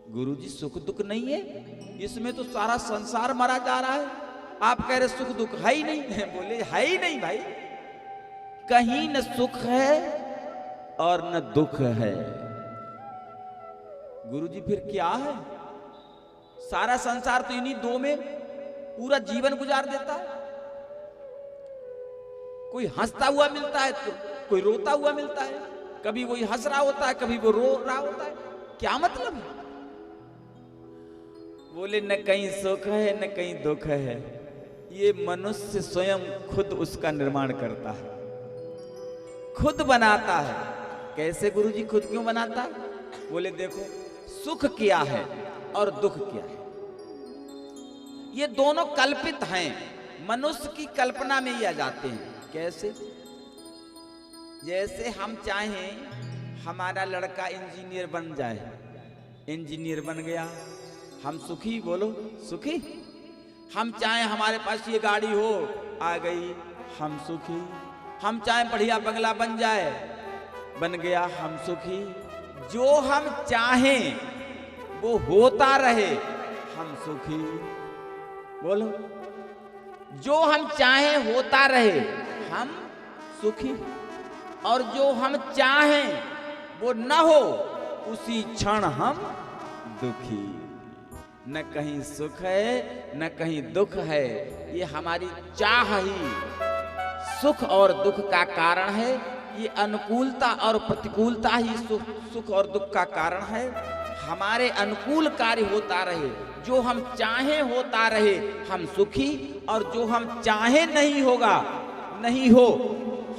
गुरु जी सुख दुख नहीं है, इसमें तो सारा संसार मरा जा रहा है, आप कह रहे सुख दुख है ही नहीं है। बोले है ही नहीं भाई, कहीं न सुख है और न दुख है। गुरु जी फिर क्या है? सारा संसार तो इन्हीं दो में पूरा जीवन गुजार देता है। कोई हंसता हुआ मिलता है तो कोई रोता हुआ मिलता है, कभी कोई हंस रहा होता है कभी वो रो रहा होता है। क्या मतलब है? बोले न कहीं सुख है न कहीं दुख है, ये मनुष्य स्वयं खुद उसका निर्माण करता है, खुद बनाता है। कैसे गुरुजी खुद क्यों बनाता है? बोले देखो सुख क्या है और दुख क्या है, ये दोनों कल्पित हैं, मनुष्य की कल्पना में ही आ जाते हैं। कैसे? जैसे हम चाहें हमारा लड़का इंजीनियर बन जाए, इंजीनियर बन गया, हम सुखी? बोलो सुखी। हम चाहें हमारे पास ये गाड़ी हो, आ गई, हम सुखी। हम चाहें बढ़िया बंगला बन जाए, बन गया, हम सुखी। जो हम चाहें वो होता रहे, हम सुखी। बोलो, जो हम चाहें होता रहे, हम सुखी। और जो हम चाहें वो न हो, उसी क्षण हम दुखी। न कहीं सुख है न कहीं दुख है, ये हमारी चाह ही सुख और दुख का कारण है। ये अनुकूलता और प्रतिकूलता ही सुख और दुख का कारण है। हमारे अनुकूल कार्य होता रहे, जो हम चाहें होता रहे, हम सुखी, और जो हम चाहें नहीं होगा, नहीं हो,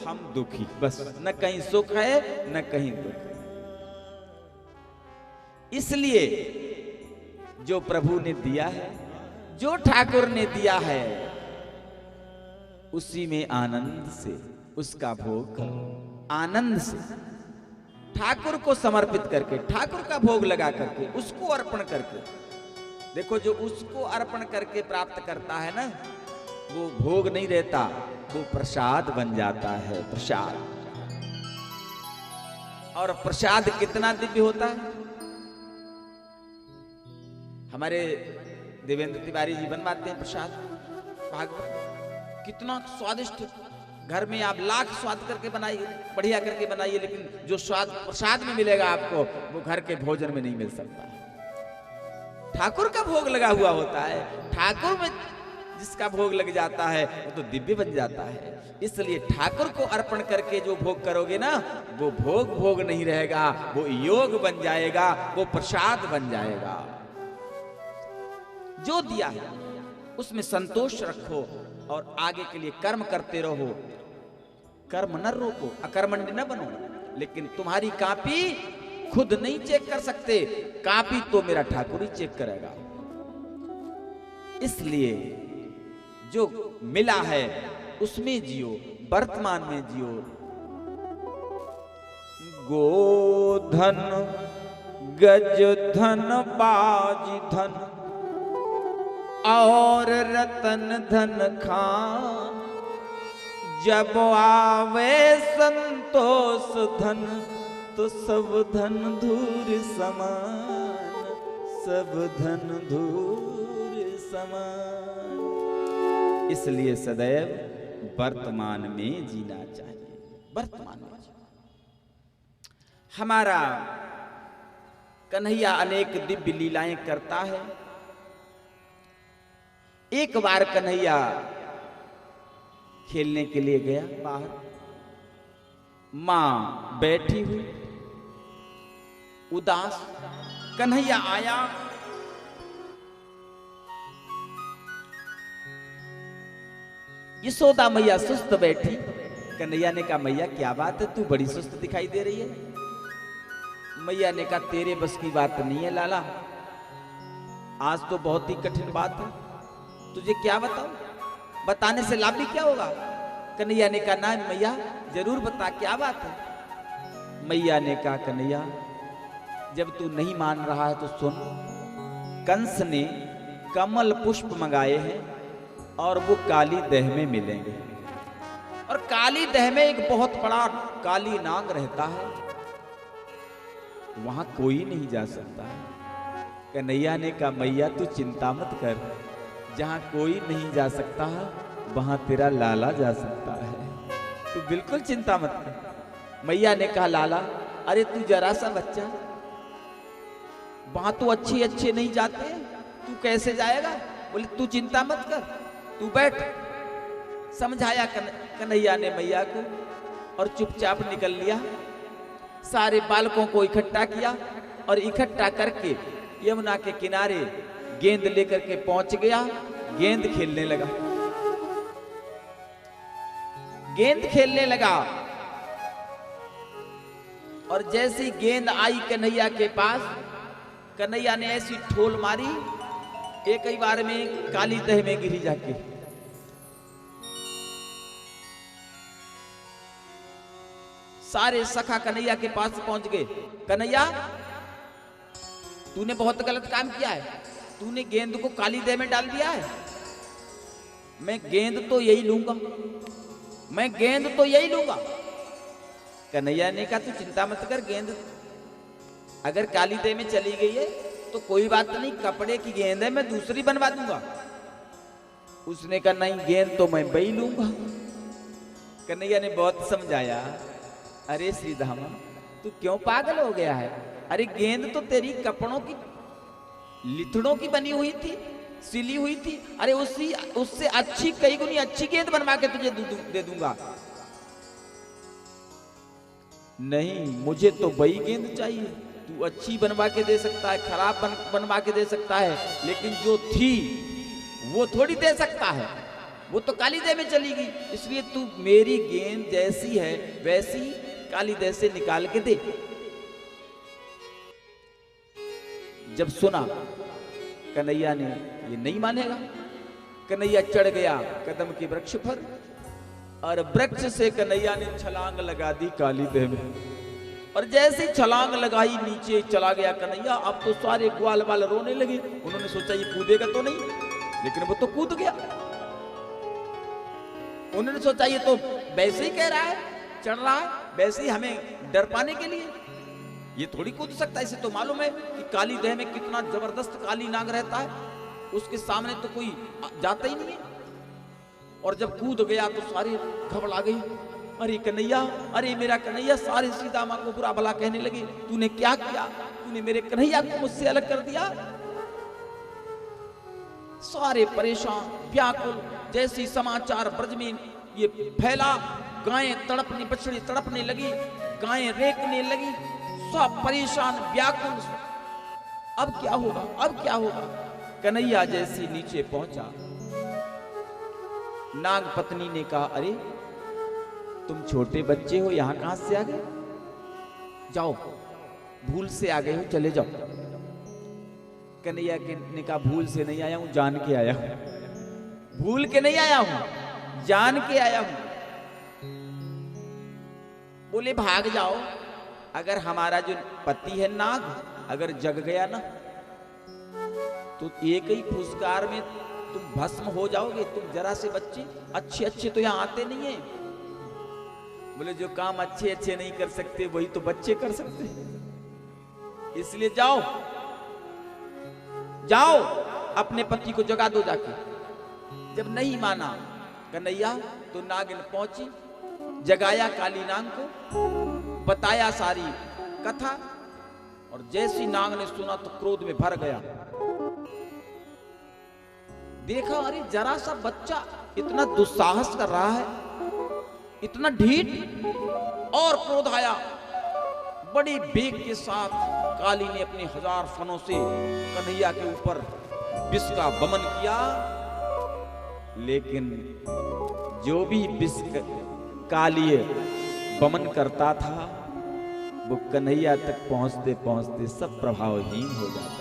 हम दुखी। बस न कहीं सुख है न कहीं दुख है। इसलिए जो प्रभु ने दिया है, जो ठाकुर ने दिया है, उसी में आनंद से उसका भोग करो, आनंद से ठाकुर को समर्पित करके, ठाकुर का भोग लगा करके, उसको अर्पण करके। देखो, जो उसको अर्पण करके प्राप्त करता है ना, वो भोग नहीं रहता, वो प्रसाद बन जाता है, प्रसाद। और प्रसाद कितना दिव्य होता है। हमारे देवेंद्र तिवारी जी बनवाते हैं प्रसाद भागवत, कितना स्वादिष्ट। घर में आप लाख स्वाद करके बनाइए, बढ़िया करके बनाइए, लेकिन जो स्वाद प्रसाद में मिलेगा आपको, वो घर के भोजन में नहीं मिल सकता। ठाकुर का भोग लगा हुआ होता है, ठाकुर में जिसका भोग लग जाता है वो तो दिव्य बन जाता है। इसलिए ठाकुर को अर्पण करके जो भोग करोगे ना, वो भोग भोग नहीं रहेगा, वो योग बन जाएगा, वो प्रसाद बन जाएगा। जो दिया है उसमें संतोष रखो और आगे के लिए कर्म करते रहो। कर्म न रोको, अकर्मण्य न बनो। लेकिन तुम्हारी कॉपी खुद नहीं चेक कर सकते, कॉपी तो मेरा ठाकुर ही चेक करेगा। इसलिए जो मिला है उसमें जियो, वर्तमान में जियो। गोधन गज धन बाज धन और रतन धन खान, जब आवे संतोष धन तो सब धन धूर समान, सब धन धूर समान। इसलिए सदैव वर्तमान में जीना चाहिए, वर्तमान में। हमारा कन्हैया अनेक दिव्य लीलाएं करता है। एक बार कन्हैया खेलने के लिए गया बाहर, मां बैठी हुई उदास, कन्हैया आया, यशोदा मैया सुस्त बैठी। कन्हैया ने कहा, मैया क्या बात है, तू बड़ी सुस्त दिखाई दे रही है। मैया ने कहा, तेरे बस की बात नहीं है लाला, आज तो बहुत ही कठिन बात है, तुझे क्या बताऊं, बताने से लाभ भी क्या होगा। कन्हैया ने कहा, ना मैया जरूर बता, क्या बात है। मैया ने कहा, कन्हैया जब तू नहीं मान रहा है तो सुन, कंस ने कमल पुष्प मंगाए हैं और वो काली दह में मिलेंगे, और काली दह में एक बहुत बड़ा काली नाग रहता है, वहां कोई नहीं जा सकता है। कन्हैया ने कहा, मैया तू चिंता मत कर, जहां कोई नहीं जा सकता वहां तेरा लाला जा सकता है, तू बिल्कुल चिंता मत कर। मैया ने कहा, लाला अरे तू जरा सा बच्चा, वहां तो अच्छे अच्छे नहीं जाते, तू कैसे जाएगा। बोले तू चिंता मत कर, तू बैठ। समझाया कन्हैया ने मैया को और चुपचाप निकल लिया। सारे बालकों को इकट्ठा किया और इकट्ठा करके यमुना के किनारे गेंद लेकर के पहुंच गया, गेंद खेलने लगा, गेंद खेलने लगा। और जैसी गेंद आई कन्हैया के पास, कन्हैया ने ऐसी ठोल मारी, एक ही बार में काली दह में गिरी जाके। सारे सखा कन्हैया के पास पहुंच गए। कन्हैया तूने बहुत गलत काम किया है, तूने गेंद को काली दह में डाल दिया है। मैं गेंद तो यही लूंगा, मैं गेंद तो यही लूंगा। कन्हैया ने कहा, तू चिंता मत कर, गेंद अगर काली दह में चली गई है तो कोई बात नहीं, कपड़े की गेंद है, मैं दूसरी बनवा दूंगा। उसने कहा, नहीं गेंद तो मैं वही लूंगा। कन्हैया ने बहुत समझाया, अरे श्रीधामा तू क्यों पागल हो गया है, अरे गेंद तो तेरी कपड़ों की लिथड़ों की बनी हुई थी, सिली हुई थी, अरे उससे अच्छी, कई गुनी अच्छी गेंद बनवा के तुझे दे दूंगा। नहीं मुझे तो वही गेंद चाहिए, तू अच्छी बनवा के दे सकता है, खराब बनवा के दे सकता है, लेकिन जो थी वो थोड़ी दे सकता है, वो तो कालीदेह में चली गई। इसलिए तू मेरी गेंद जैसी है वैसी कालीदेह से निकाल के दे। जब सुना कन्हैया ने ये नहीं मानेगा, कन्हैया चढ़ गया कदम के वृक्ष पर और वृक्ष से कन्हैया ने छलांग लगा दी कालीदेह में। और जैसे छलांग लगाई नीचे चला गया कन्हैया। अब तो सारे ग्वाल वाल रोने लगे। उन्होंने सोचा ये कूदेगा तो नहीं, लेकिन वो तो कूद गया। उन्होंने सोचा ये तो वैसे ही कह रहा है, चढ़ रहा है, वैसे ही हमें डर पाने के लिए, ये थोड़ी कूद सकता है। इसे तो मालूम है कि कालीदेह में कितना जबरदस्त काली नाग रहता है, उसके सामने तो कोई जाता ही नहीं है। और जब कूद गया तो सारे घबरा गए, अरे कन्हैया, अरे मेरा कन्हैया। सारे सीता माँ को बुरा भला कहने लगे, तूने क्या किया, तूने मेरे कन्हैया को मुझसे अलग कर दिया। सारे परेशान व्याकुल। जैसी समाचार ब्रज में ये फैला, गायें तड़पनी, बछड़ी तड़पने लगी, गायें रेकने लगी, सब परेशान व्याकुल। अब क्या होगा, अब क्या होगा। कन्हैया जैसी नीचे पहुंचा, नाग पत्नी ने कहा, अरे तुम छोटे बच्चे हो, यहां कहां से आ गए? जाओ, भूल से आ गए हो, चले जाओ। कन्हैया ने कहा, भूल से नहीं आया हूं, जान के आया हूं। भूल के नहीं आया हूं, जान के आया हूं। बोले भाग जाओ। अगर हमारा जो पति है नाग अगर जग गया ना, तो एक ही फुसकार में तुम भस्म हो जाओगे। तुम जरा से बच्चे, अच्छे अच्छे तो यहां आते नहीं है। बोले जो काम अच्छे अच्छे नहीं कर सकते वही तो बच्चे कर सकते हैं। इसलिए जाओ, जाओ, अपने पति को जगा दो जाके। जब नहीं माना कन्हैया तो नागिन पहुंची, जगाया काली नाग को, बताया सारी कथा। और जैसी नाग ने सुना तो क्रोध में भर गया। देखा, अरे जरा सा बच्चा इतना दुस्साहस कर रहा है, इतना ढीठ। और क्रोध आया, बड़ी बेग के साथ काली ने अपने 1000 फनों से कन्हैया के ऊपर विष का वमन किया। लेकिन जो भी विष काली वमन करता था वो कन्हैया तक पहुंचते पहुंचते सब प्रभावहीन हो जाता था।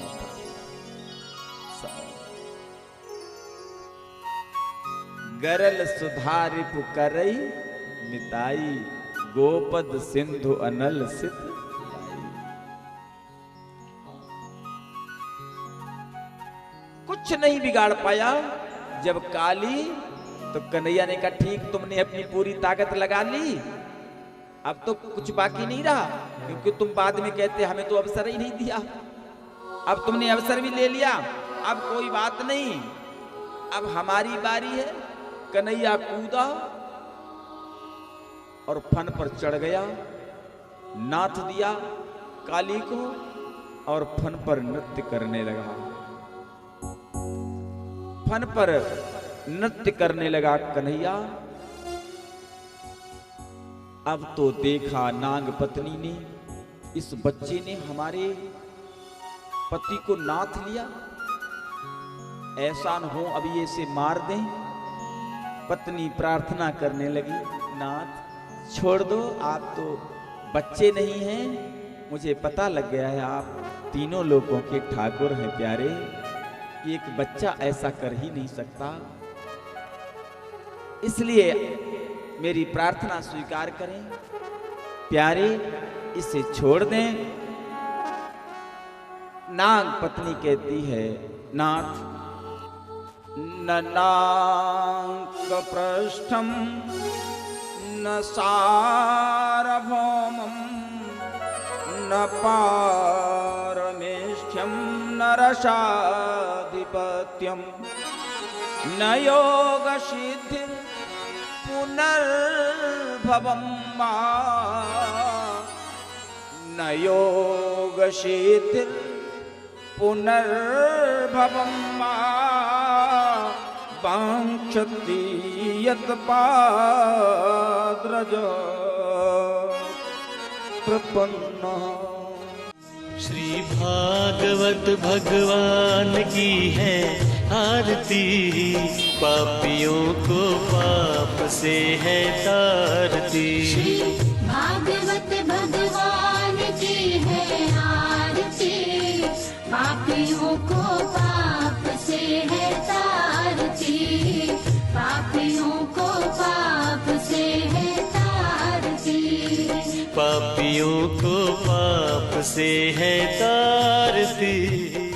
गरल सुधारि पुकरई मिताई, गोपद सिंधु अनल सिद्ध। कुछ नहीं बिगाड़ पाया। जब काली, तो कन्हैया ने कहा, ठीक तुमने अपनी पूरी ताकत लगा ली, अब तो कुछ बाकी नहीं रहा, क्योंकि तुम बाद में कहते हमें तो अवसर ही नहीं दिया। अब तुमने अवसर भी ले लिया, अब कोई बात नहीं, अब हमारी बारी है। कन्हैया कूदा और फन पर चढ़ गया, नाथ दिया काली को और फन पर नृत्य करने लगा। फन पर नृत्य करने लगा कन्हैया। अब तो देखा नाग पत्नी ने, इस बच्चे ने हमारे पति को नाथ लिया, ऐसा न हो अभी ये इसे मार दें। पत्नी प्रार्थना करने लगी, नाथ छोड़ दो, आप तो बच्चे नहीं हैं, मुझे पता लग गया है आप तीनों लोगों के ठाकुर हैं प्यारे, एक बच्चा ऐसा कर ही नहीं सकता, इसलिए मेरी प्रार्थना स्वीकार करें प्यारे, इसे छोड़ दें। नाग पत्नी कहती है, नाथ न नाग पृष्ठम न सार्वभौमं न पारमेष्ठ्यं न रसाधिपत्यं न योग सिद्धि पुनर्भवं वा न योग सिद्धि पुनर्भवं वा वाञ्छति यत् पाद्रज प्रपन्नः। भागवत भगवान की है आरती, पापियों को पाप से है तारती। श्री भागवत भगवान की है आरती, पापियों को पाप से है तारती, पापियों को पाप से है तारती, पापियों को पाप से है तारती।